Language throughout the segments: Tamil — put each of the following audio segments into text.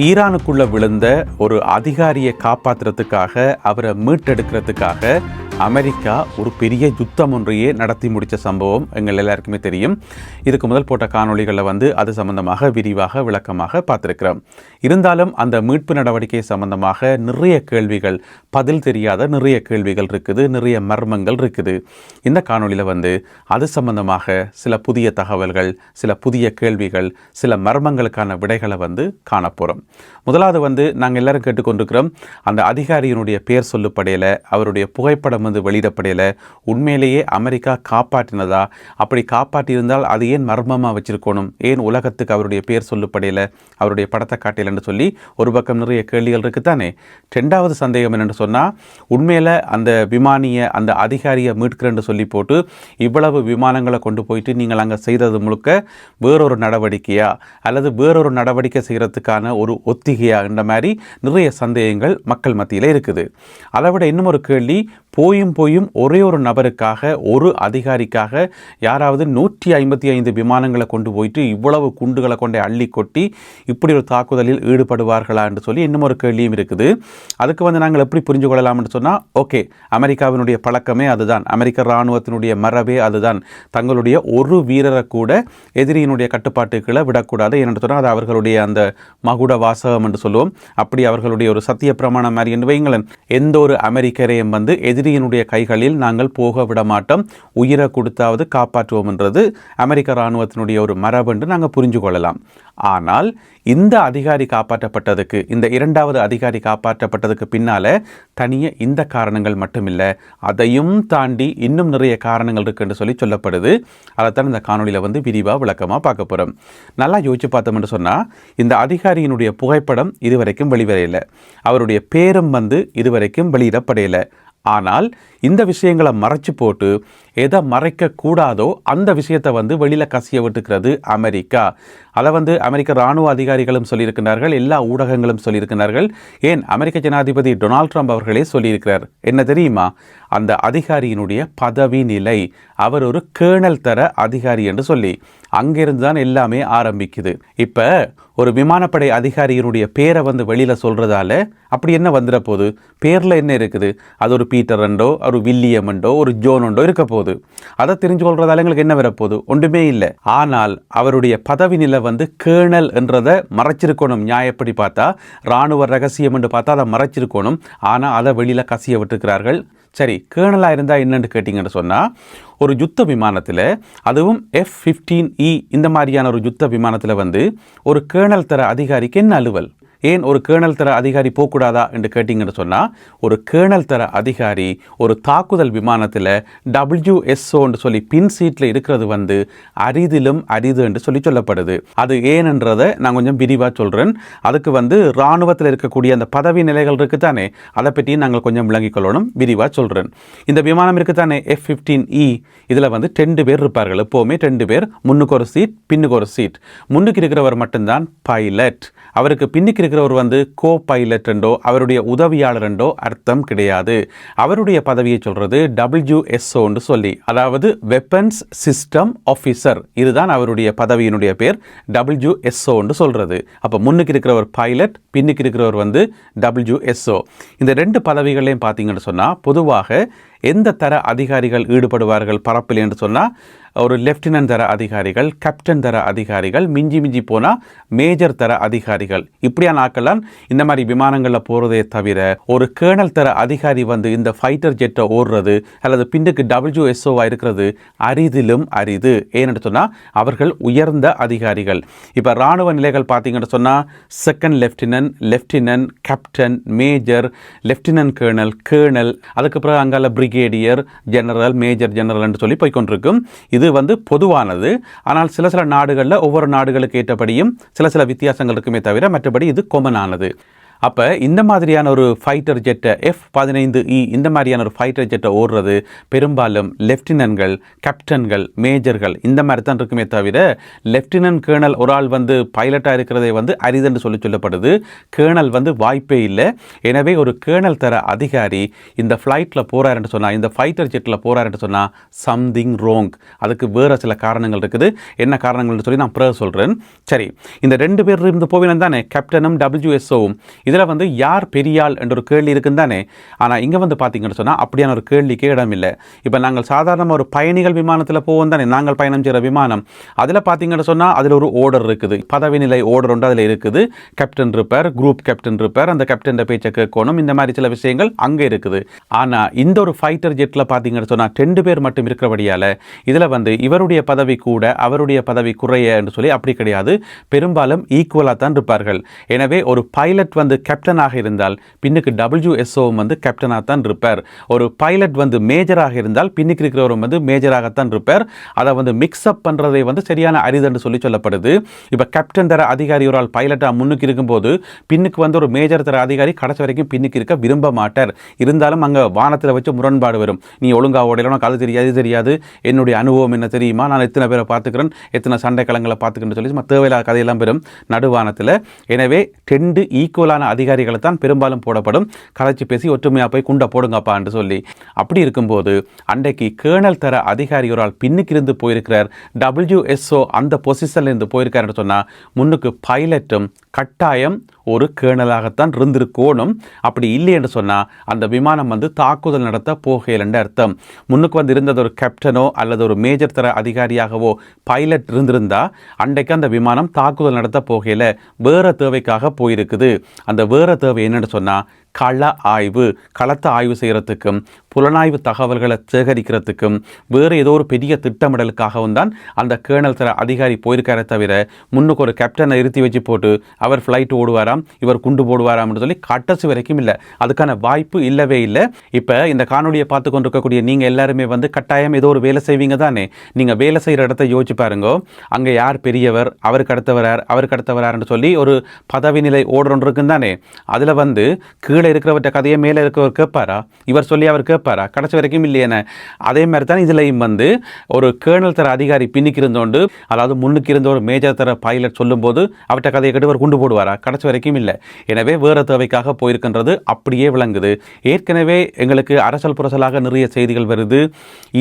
ஈரானுக்குள்ள விழுந்த ஒரு அதிகாரியை காப்பாற்றுறதுக்காக அவரை மீட்டெடுக்கிறதுக்காக அமெரிக்கா ஒரு பெரிய யுத்தம் ஒன்றையே நடத்தி முடித்த சம்பவம் எங்கள் எல்லாருக்குமே தெரியும். இதுக்கு முதல் போட்ட காணொளிகளில் அது சம்பந்தமாக விரிவாக விளக்கமாக பார்த்துருக்கிறோம். இருந்தாலும் அந்த மீட்பு நடவடிக்கை சம்பந்தமாக நிறைய கேள்விகள், பதில் தெரியாத நிறைய கேள்விகள் இருக்குது, நிறைய மர்மங்கள் இருக்குது. இந்த காணொளியில் அது சம்பந்தமாக சில புதிய தகவல்கள், சில புதிய கேள்விகள், சில மர்மங்களுக்கான விடைகளை காணப்போகிறோம். முதலாவது நாங்கள் எல்லாரும் கேட்டுக்கொண்டிருக்கிறோம், அந்த அதிகாரியினுடைய பேர் சொல்லப்படையில், அவருடைய புகைப்படம் வெளியிடப்படையில் உண்மையிலேயே அமெரிக்கா காப்பாற்றினதா? அப்படி காப்பாற்றியிருந்தால் அது ஏன் மர்மமாக வச்சிருக்கணும்? ஏன் உலகத்துக்கு அவருடைய பேர் சொல்லப்படையில், அவருடைய படத்தை காட்டிலன்னு சொல்லி ஒரு பக்கம் நிறைய கேள்விகள் இருக்குத்தானே. ரெண்டாவது சந்தேகம் என்னென்னு சொன்னால், உண்மையில் அந்த விமானியை, அந்த அதிகாரியை மீட்கிறேன்னு சொல்லி போட்டு இவ்வளவு விமானங்களை கொண்டு போயிட்டு நீங்கள் அங்கே செய்தது முழுக்க வேறொரு நடவடிக்கையா அல்லது வேறொரு நடவடிக்கை செய்கிறதுக்கான ஒரு ஒத்திகையா என்ற மாதிரி நிறைய சந்தேகங்கள் மக்கள் மத்தியில் இருக்குது. அதை விட இன்னும் ஒரு கேள்வி, போயும் ஒரே ஒரு நபருக்காக, ஒரு அதிகாரிக்காக யாராவது 155 விமானங்களை கொண்டு போயிட்டு இவ்வளவு குண்டுகளை கொண்டே அள்ளி கொட்டி இப்படி ஒரு தாக்குதலில் ஈடுபடுவார்களா என்று சொல்லி இன்னும் ஒரு கேள்வியும் இருக்குது. அதுக்கு நாங்கள் எப்படி புரிஞ்சு கொள்ளலாம்னு சொன்னால், ஓகே, அமெரிக்காவினுடைய பழக்கமே அதுதான், அமெரிக்க இராணுவத்தினுடைய மரபே அதுதான், தங்களுடைய ஒரு வீரரை கூட எதிரியினுடைய கட்டுப்பாட்டுக்களை விடக்கூடாது. ஏனென்று சொன்னால் அது அவர்களுடைய அந்த மகுட வாசகம் என்று சொல்லுவோம். அப்படி அவர்களுடைய ஒரு சத்திய பிரமாணம் மாதிரி என்று வைங்களேன். எந்த ஒரு அமெரிக்கரையும் எதிரியினுடைய கைகளில் நாங்கள் போக விட மாட்டோம், உயிரை கொடுத்தாவது காப்பாற்றுவோம் என்றது அமெரிக்க இராணுவத்தினுடைய ஒரு மரபு என்று நாங்கள் புரிஞ்சு கொள்ளலாம். ஆனால் இந்த அதிகாரி காப்பாற்றப்பட்டதுக்கு, இந்த இரண்டாவது அதிகாரி காப்பாற்றப்பட்டதுக்கு பின்னால தனியே இந்த காரணங்கள் மட்டுமில்லை, அதையும் தாண்டி இன்னும் நிறைய காரணங்கள் இருக்குன்னு சொல்லி சொல்லப்படுது. அதைத்தான் இந்த காணொலியில் விரிவாக விளக்கமாக பார்க்க போகிறோம். நல்லா யோசிச்சு பார்த்தோம்னு சொன்னால், இந்த அதிகாரியினுடைய புகைப்படம் இதுவரைக்கும் வெளிவரையில்லை, அவருடைய பேரும் இதுவரைக்கும் வெளியிடப்படையில்லை. ஆனால் இந்த விஷயங்களை மறைச்சு போட்டு எதை மறைக்கக்கூடாதோ அந்த விஷயத்தை வெளியில் கசிய விட்டுக்கிறது அமெரிக்கா. அதை அமெரிக்க இராணுவ அதிகாரிகளும் சொல்லியிருக்கிறார்கள், எல்லா ஊடகங்களும் சொல்லியிருக்கிறார்கள். ஏன் அமெரிக்க ஜனாதிபதி டொனால்ட் ட்ரம்ப் அவர்களே சொல்லியிருக்கிறார். என்ன தெரியுமா? அந்த அதிகாரியினுடைய பதவி நிலை, அவர் ஒரு கேர்னல் தர அதிகாரி என்று சொல்லி அங்கிருந்து தான் எல்லாமே ஆரம்பிக்குது. இப்போ ஒரு விமானப்படை அதிகாரியினுடைய பேரை வெளியில் சொல்கிறதால அப்படி என்ன வந்துட போகுது? பேரில் என்ன இருக்குது? அது ஒரு பீட்டர் அண்டோ, ஒரு வில்லியம் அண்டோ, ஒரு ஜோன் அண்டோ இருக்க போகுது. அதை தெரிஞ்சு கொள்றதால எங்களுக்கு என்ன வரப்போகுது? ஒன்றுமே இல்லை. ஆனால் அவருடைய பதவி நிலை கேர்னல் என்றதை மறைச்சிருக்கணும். நியாயப்படி பார்த்தா, இராணுவ ரகசியம் என்று பார்த்தா அதை மறைச்சிருக்கணும். ஆனால் அதை வெளியில் கசிய விட்டுருக்கிறார்கள். சரி, கேர்னலாக இருந்தால் என்னென்னு கேட்டிங்கன்னு சொன்னால், ஒரு யுத்த விமானத்தில், அதுவும் F-15E இந்த மாதிரியான ஒரு யுத்த விமானத்தில் ஒரு கேர்னல் தர அதிகாரிக்கு என்ன அலுவல்? ஏன் ஒரு கேர்னல் தர அதிகாரி போகக்கூடாதா என்று கேட்டிங்கன்னு சொன்னால், ஒரு கேர்னல் தர அதிகாரி ஒரு தாக்குதல் விமானத்தில் WSOன்னு சொல்லி பின் சீட்டில் இருக்கிறது அரிதிலும் அரிது என்று சொல்லப்படுது. அது ஏனென்றதை நான் கொஞ்சம் விரிவாக சொல்கிறேன். அதுக்கு இராணுவத்தில் இருக்கக்கூடிய அந்த பதவி நிலைகள் இருக்குதானே, அதை பற்றி நாங்கள் கொஞ்சம் விளங்கிக் கொள்ளணும், விரிவாக சொல்கிறேன். இந்த விமானம் இருக்குதானே F-15E, இதில் 2 பேர் இருப்பார்கள். எப்போவுமே 2 பேர், முன்னுக்கு ஒரு சீட், பின்னுக்கு ஒரு சீட். முன்னுக்கு இருக்கிறவர் மட்டும்தான் பைலட். அவருக்கு பின்னுக்கு இருக்கிறவர் கோ பைலட் என்றோ அவருடைய உதவியாளர் என்றோ அர்த்தம் கிடையாது. அவருடைய பதவியை சொல்றது WSOன்னு சொல்லி, அதாவது வெப்பன்ஸ் சிஸ்டம் ஆஃபீஸர். இதுதான் அவருடைய பதவியினுடைய பேர், WSOன்னு சொல்றது. அப்போ முன்னுக்கு இருக்கிறவர் பைலட், பின்னுக்கு இருக்கிறவர் WSO. இந்த 2 பதவிகளையும் பார்த்தீங்கன்னு சொன்னால், பொதுவாக எந்த தர அதிகாரிகள் ஈடுபடுவார்கள் பரப்பில் என்று சொன்னால், ஒரு லெப்டினன்ட் தர அதிகாரிகள், கேப்டன் தர அதிகாரிகள், மிஞ்சி போனால் மேஜர் தர அதிகாரிகள். இப்படியான ஆக்கெல்லாம் இந்த மாதிரி விமானங்களில் போகிறதே தவிர, ஒரு கேர்னல் தர அதிகாரி இந்த ஃபைட்டர் ஜெட்டை ஓடுறது அல்லது பின்னுக்கு WSOவாக இருக்கிறது அரிதிலும் அரிது. ஏன்னு சொன்னால் அவர்கள் உயர்ந்த அதிகாரிகள். இப்போ இராணுவ நிலைகள் பார்த்தீங்கன்னு சொன்னால், second lieutenant, captain, major, lieutenant colonel, அதுக்கு பிறகு அங்கால பிரிகேடியர், ஜெனரல், மேஜர் ஜெனரல் என்று சொல்லி போய்கொண்டிருக்கும். இது பொதுவானது. ஆனால் சில நாடுகளில் ஒவ்வொரு நாடுகளுக்கு ஏற்றபடியும் சில வித்தியாசங்கள் இருக்குமே தவிர மற்றபடி இது காமனானது. அப்போ இந்த மாதிரியான ஒரு ஃபைட்டர் ஜெட்டை F-15E இந்த மாதிரியான ஒரு ஃபைட்டர் ஜெட்டை ஓடுறது பெரும்பாலும் லெப்டினன்ட்கள், கேப்டன்கள், மேஜர்கள் இந்த மாதிரி தான் இருக்குமே தவிர லெப்டினன்ட் கேர்னல் ஒரு ஆள் வந்து பைலட்டாக இருக்கிறதே வந்து அரிதென்று சொல்லப்படுது. கேர்னல் வந்து வாய்ப்பே இல்லை. எனவே ஒரு கேர்னல் தர அதிகாரி இந்த ஃப்ளைட்டில் போகிறாருன்னு சொன்னால், இந்த ஃபைட்டர் ஜெட்டில் போகிறாருன்னு சொன்னால் சம்திங் ரோங். அதுக்கு வேறு சில காரணங்கள் இருக்குது. என்ன காரணங்கள்னு சொல்லி நான் பிறகு சொல்கிறேன். சரி, இந்த 2 பேர் இருந்து போவினம் தானே, கேப்டனும் WSOவும். இதில் வந்து யார் பெரியாள் என்ற ஒரு கேள்வி இருக்குன்னு தானே. ஆனால் இங்கே வந்து பார்த்தீங்கன்னு சொன்னால் அப்படியான ஒரு கேள்விக்கே இடம் இல்லை. இப்போ நாங்கள் சாதாரணமாக ஒரு பயணிகள் விமானத்தில் போவோம் தானே, நாங்கள் பயணம் செய்கிற விமானம். அதில் பார்த்தீங்கன்னு சொன்னால் அதில் ஒரு ஓர்டர் இருக்குது, பதவி நிலை ஓர்டர் ஒன்று அதில் இருக்குது. கேப்டன் இருப்பார், குரூப் கேப்டன் இருப்பார், அந்த கேப்டன் பேச்சை கேட்கணும், இந்த மாதிரி சில விஷயங்கள் அங்கே இருக்குது. ஆனால் இந்த ஒரு ஃபைட்டர் ஜெட்டில் பார்த்தீங்கன்னு சொன்னால் 2 பேர் மட்டும் இருக்கிறபடியால் இதில் வந்து இவருடைய பதவி கூட அவருடைய பதவி குறைய என்று சொல்லி அப்படி கிடையாது. பெரும்பாலும் ஈக்குவலாக தான் இருப்பார்கள். எனவே ஒரு பைலட் வந்து கேப்டனாக இருந்தால் பின்னுக்கு WSO வந்து கேப்டனாக தான் இருப்பார். ஒரு பைலட் வந்து மேஜராக இருந்தால் பின்னுக்கு இருக்கிறவரும் வந்து மேஜராகத்தான் இருப்பார். அதை வந்து மிக்ஸ்அப் பண்ணுறதை வந்து சரியான அரிதென்று சொல்லப்படுது. இப்போ கேப்டன் தர அதிகாரி ஒரு ஆள் பைலட்டாக முன்னுக்கு இருக்கும்போது பின்னுக்கு வந்து ஒரு மேஜர் தர அதிகாரி கடைசி வரைக்கும் பின்னுக்கு இருக்க விரும்ப மாட்டார். இருந்தாலும் அங்கே வானத்தில் வச்சு முரண்பாடு வரும். நீ ஒழுங்கா ஓடலாம், உனக்கு அது தெரியாது, இது தெரியாது, என்னுடைய அனுபவம் என்ன தெரியுமா, நான் எத்தனை பேரை பார்த்துக்கிறேன், எத்தனை சண்டை களங்களை பார்த்துக்கிறேன்னு சொல்லி தேவையில்லாத கதையெல்லாம் பெறும் நடுவானத்தில். எனவே 2 ஈக்குவலான அதிகாரிகளை தான் பெரும்பாலும் போடப்படும். கலைச்சி பேசி ஒற்றுமையாக போய் குண்டை போடுங்கப்பா என்று சொல்லி. அப்படி இருக்கும்போது அன்றைக்கு கேர்னல் தர அதிகாரி ஒரு ஆள் பின்னுக்கு இருந்து போயிருக்கிறார், WSO அந்த பொசிஷன்ல இருந்து போயிருக்காருன்னு சொன்னால் முன்னுக்கு பைலட்டும் கட்டாயம் ஒரு கேர்னலாகத்தான் இருந்திருக்கணும். அப்படி இல்லை என்று சொன்னால் அந்த விமானம் வந்து தாக்குதல் நடத்த போகலன்னு அர்த்தம். முன்னுக்கு வந்து இருந்தது ஒரு கேப்டனோ அல்லது ஒரு மேஜர் தர அதிகாரியாகவோ பைலட் இருந்திருந்தா அன்றைக்கு அந்த விமானம் தாக்குதல் நடத்த போகல, வேற தேவைக்காக போயிருக்குது. அந்த வேற தேவை என்னன்னு சொன்னால் கள ஆய்வு, களத்தை ஆய்வு செய்கிறதுக்கும் புலனாய்வு தகவல்களை சேகரிக்கிறதுக்கும் வேறு ஏதோ ஒரு பெரிய திட்டமிடலுக்காகவும் தான் அந்த கேர்னல் தர அதிகாரி போயிருக்காரே தவிர முன்னுக்கு ஒரு கேப்டனை நிறுத்தி வச்சு போட்டு அவர் ஃப்ளைட் ஓடுவாராம், இவர் குண்டு போடுவாராம்னு சொல்லி கட்டசி வரைக்கும் இல்லை. அதுக்கான வாய்ப்பு இல்லவே இல்லை. இப்போ இந்த காணொலியை பார்த்து கொண்டிருக்கக்கூடிய நீங்கள் எல்லாருமே வந்து கட்டாயம் ஏதோ ஒரு வேலை செய்வீங்க தானே. நீங்கள் வேலை செய்கிற இடத்த யோசிச்சு பாருங்க. அங்கே யார் பெரியவர், அவருக்கு அடுத்தவரார், அவருக்கு அடுத்தவரார்னு சொல்லி ஒரு பதவி நிலை ஓடுறோன்னு இருக்குன்னு தானே. அதில் வந்து கீழே இருக்கிறவற்ற கதையை மேலே இருக்கிறவர் கேட்பாரா, இவர் சொல்லி அவர் கேட்பாரா, கடைசி வரைக்கும் இல்லையேன. அதே மாதிரி தான் இதுலையும் வந்து ஒரு கேர்னல் தர அதிகாரி பின்னுக்கு இருந்தோண்டு, அதாவது முன்னுக்கு இருந்த ஒரு மேஜர் தர பைலட் சொல்லும்போது அவற்றை கதையை கேட்டு அவர் குண்டு போடுவாரா, கடைசி வரைக்கும் இல்லை. எனவே வேறு தேவைக்காக போயிருக்கின்றது அப்படியே விளங்குது. ஏற்கனவே எங்களுக்கு அரசல் புரசலாக நிறைய செய்திகள் வருது.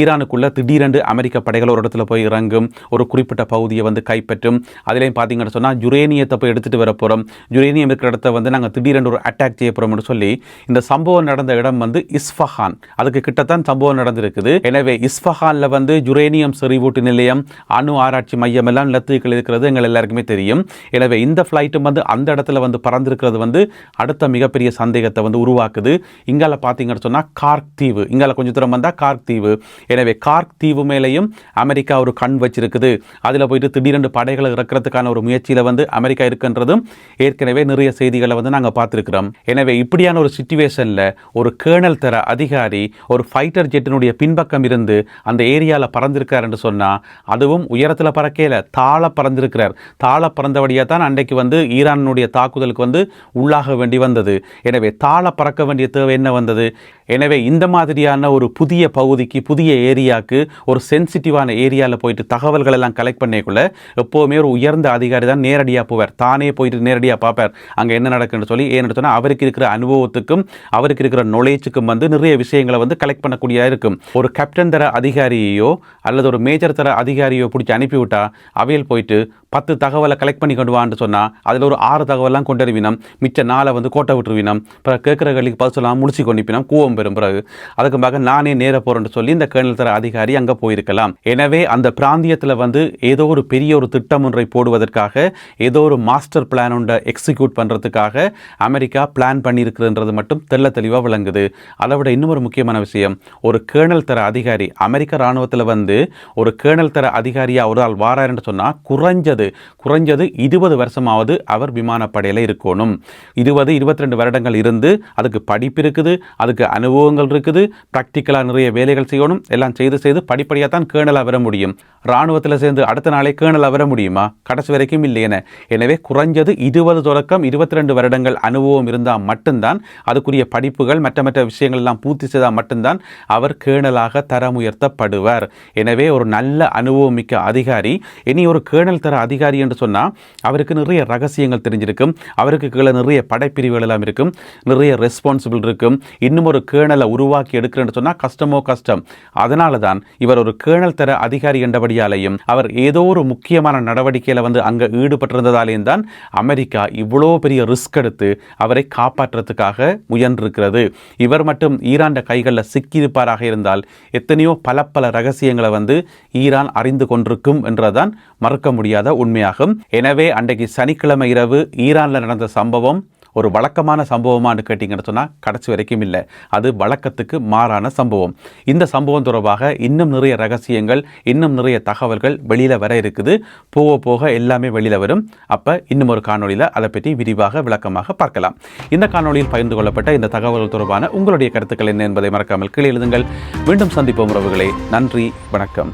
ஈரானுக்குள்ள திடீரென்று அமெரிக்க படைகள் ஒரு இடத்துல போய் இறங்கும், ஒரு குறிப்பிட்ட பகுதியை வந்து கைப்பற்றும். அதிலையும் பார்த்தீங்கன்னு சொன்னால் யுரேனியத்தை போய் எடுத்துகிட்டு வர போகிறோம், யுரேனியம் இருக்கிற இடத்த வந்து நாங்கள் திடீரென்று ஒரு அட்டாக் செய்ய போகிறோம் சொல்லி இந்த சம்பவம் நடந்த இடம் வந்து இஸ்ஃபஹான். அதுக்கு கிட்டத்தான் சம்பவம் நடந்திருக்குது. எனவே இஸ்ஃபஹான்ல வந்து யுரேனியம் செறிவூட்டு நிலையம், அணு ஆராய்ச்சி மையம் எல்லாம் நிலத்துக்குள் இருக்கிறது எங்கள் எல்லாருக்குமே தெரியும். எனவே இந்த ஃப்ளைட்டும் வந்து அந்த இடத்துல வந்து பறந்திருக்கிறது வந்து அடுத்த மிகப்பெரிய சந்தேகத்தை வந்து உருவாக்குது. இங்கால பார்த்தீங்கன்னு சொன்னால் கார்க் தீவு, இங்கால கொஞ்சம் தூரம் வந்தால் கார்க் தீவு. எனவே கார்க் தீவு மேலேயும் அமெரிக்கா ஒரு கண் வச்சிருக்குது. அதில் போயிட்டு திடீரென்று படைகளை இறக்கிறதுக்கான ஒரு முயற்சியில் வந்து அமெரிக்கா இருக்குன்றதும் ஏற்கனவே நிறைய செய்திகளை வந்து நாங்கள் பார்த்துருக்கிறோம். எனவே இப்படியான ஒரு சிச்சுவேஷனில் ஒரு கேர்னல் தர அதிகாரி ஒரு ஃபைட்டர் ஜெட்டினுடைய பின்பக்கம் இருந்து அந்த ஏரியாவில் பறந்திருக்கார் என்று சொன்னால், அதுவும் உயரத்தில் பறக்கையில் தாழ பறந்திருக்கிறார். தாழ பறந்தபடியாக தான் அன்றைக்கு வந்து ஈரானுடைய தாக்குதலுக்கு வந்து உள்ளாக வேண்டி வந்தது. எனவே தாழ பறக்க வேண்டிய தேவை என்ன வந்தது? எனவே இந்த மாதிரியான ஒரு புதிய பகுதிக்கு, புதிய ஏரியாவுக்கு, ஒரு சென்சிட்டிவான ஏரியாவில் போயிட்டு தகவல்கள் எல்லாம் கலெக்ட் பண்ணிக்குள்ள எப்போவுமே ஒரு உயர்ந்த அதிகாரி தான் நேரடியாக போவார். தானே போயிட்டு நேரடியாக பார்ப்பார் அங்கே என்ன நடக்குன்னு சொல்லி. ஏன்னு சொன்னால் அவருக்கு இருக்கிற அனுபவத்துக்கும் அவருக்கு இருக்கிற நாலேஜுக்கும் வந்து நிறைய விஷயங்களை வந்து கலெக்ட் பண்ணக்கூடியதாக இருக்கும். ஒரு கேப்டன் தர அதிகாரியோ அல்லது ஒரு மேஜர் தர அதிகாரியோ பிடிச்சி அனுப்பிவிட்டா அவையில் போயிட்டு 10 தகவலை கலெக்ட் பண்ணி கொண்டு வான்னு சொன்னால் அதில் ஒரு 6 தகவலாம் கொண்டு வருவினம், மிச்ச 4 வந்து கோட்டை விட்டுருவினம். பிறகு கேட்குற கேள்விக்கு பதில் சொல்லாமல் முடிச்சு கொண்டிப்பினம், கூவம் பெறும். பிறகு அதுக்கு பார்க்க நானே நேர போகிறேன்னு சொல்லி இந்த கேர்னல் தர அதிகாரி அங்கே போயிருக்கலாம். எனவே அந்த பிராந்தியத்தில் வந்து ஏதோ ஒரு பெரிய ஒரு திட்டம் ஒன்றை போடுவதற்காக, ஏதோ ஒரு மாஸ்டர் பிளான் ஒன்றை எக்ஸிக்யூட் பண்ணுறதுக்காக அமெரிக்கா பிளான் பண்ணியிருக்குதுன்றது மட்டும் தெளிவாக விளங்குது. அதை விட இன்னும் ஒரு முக்கியமான விஷயம், ஒரு கேர்னல் தர அதிகாரி அமெரிக்க இராணுவத்தில் வந்து ஒரு கேர்னல் தர அதிகாரியாக ஒரு ஆள் வாராருன்னு சொன்னால் குறைஞ்சது குறைஞ்சது 20 வருஷமாவது அவர் விமானப்படையில் இருக்கணும். 20-22 வருடங்கள் இருந்து அதுக்கு படிப்பு இருக்குது, அதுக்கு அனுபவங்கள் இருக்குது, ப்ராக்டிக்கலாக நிறைய வேலைகள் செய்யணும். எல்லாம் செய்து படிப்படியாக தான் கேர்னலாக வர முடியும். இராணுவத்தில் சேர்ந்து அடுத்த நாளே கேர்னலாக வர முடியுமா? கடைசி வரைக்கும் இல்லையென. எனவே குறைஞ்சது 20 தொடக்கம் 22 வருடங்கள் அனுபவம் இருந்தால் மட்டும்தான், அதுக்குரிய படிப்புகள் மற்ற விஷயங்கள் எல்லாம் பூர்த்தி செய்தால் மட்டும்தான் அவர் கேர்னலாக தரம் உயர்த்தப்படுவார். எனவே ஒரு நல்ல அனுபவம் மிக்க அதிகாரி, இனி ஒரு கேர்னல் தர அதிகாரி என்று சொன்னால் அவருக்கு நிறைய ரகசியங்கள் தெரிஞ்சிருக்கும், அவருக்கு கீழே நிறைய படைப்பிரிவுகள் எல்லாம் இருக்கும், நிறைய ரெஸ்பான்சிபிள் இருக்கும். இன்னும் ஒரு கேர்னலை உருவாக்கி எடுக்கிறேன்னு சொன்னால் கஷ்டம். அதனால தான் இவர் ஒரு கேர்னல் தர அதிகாரி என்றபடியாலையும் அவர் ஏதோ ஒரு முக்கியமான நடவடிக்கையில் அங்கே ஈடுபட்டிருந்ததாலேயும் தான் அமெரிக்கா இவ்வளோ பெரிய ரிஸ்க் எடுத்து அவரை காப்பாற்றுறதுக்காக முயன்றிருக்கிறது. இவர் மட்டும் ஈரான் கைகளில் சிக்கியிருப்பாராக இருந்தால் எத்தனையோ பல ரகசியங்களை ஈரான் அறிந்து கொண்டிருக்கும் என்றதான் மறுக்க முடியாத உண்மையாகும். எனவே அன்றைக்கு சனிக்கிழமை இரவு ஈரானில் நடந்த சம்பவம் ஒரு வழக்கமான சம்பவமானு கேட்டிங்கன்னு சொன்னால் கடைசி வரைக்கும் இல்லை. அது வழக்கத்துக்கு மாறான சம்பவம். இந்த சம்பவம் தொடர்பாக இன்னும் நிறைய ரகசியங்கள், இன்னும் நிறைய தகவல்கள் வெளியில் வர இருக்குது. போக எல்லாமே வெளியில் வரும். அப்போ இன்னும் ஒரு காணொலியில் அதை பற்றி விரிவாக விளக்கமாக பார்க்கலாம். இந்த காணொலியில் பகிர்ந்து கொள்ளப்பட்ட இந்த தகவல்கள் தொடர்பான உங்களுடைய கருத்துக்கள் என்ன என்பதை மறக்காமல் கீழே எழுதுங்கள். மீண்டும் சந்திப்போம் உறவுகளே. நன்றி, வணக்கம்.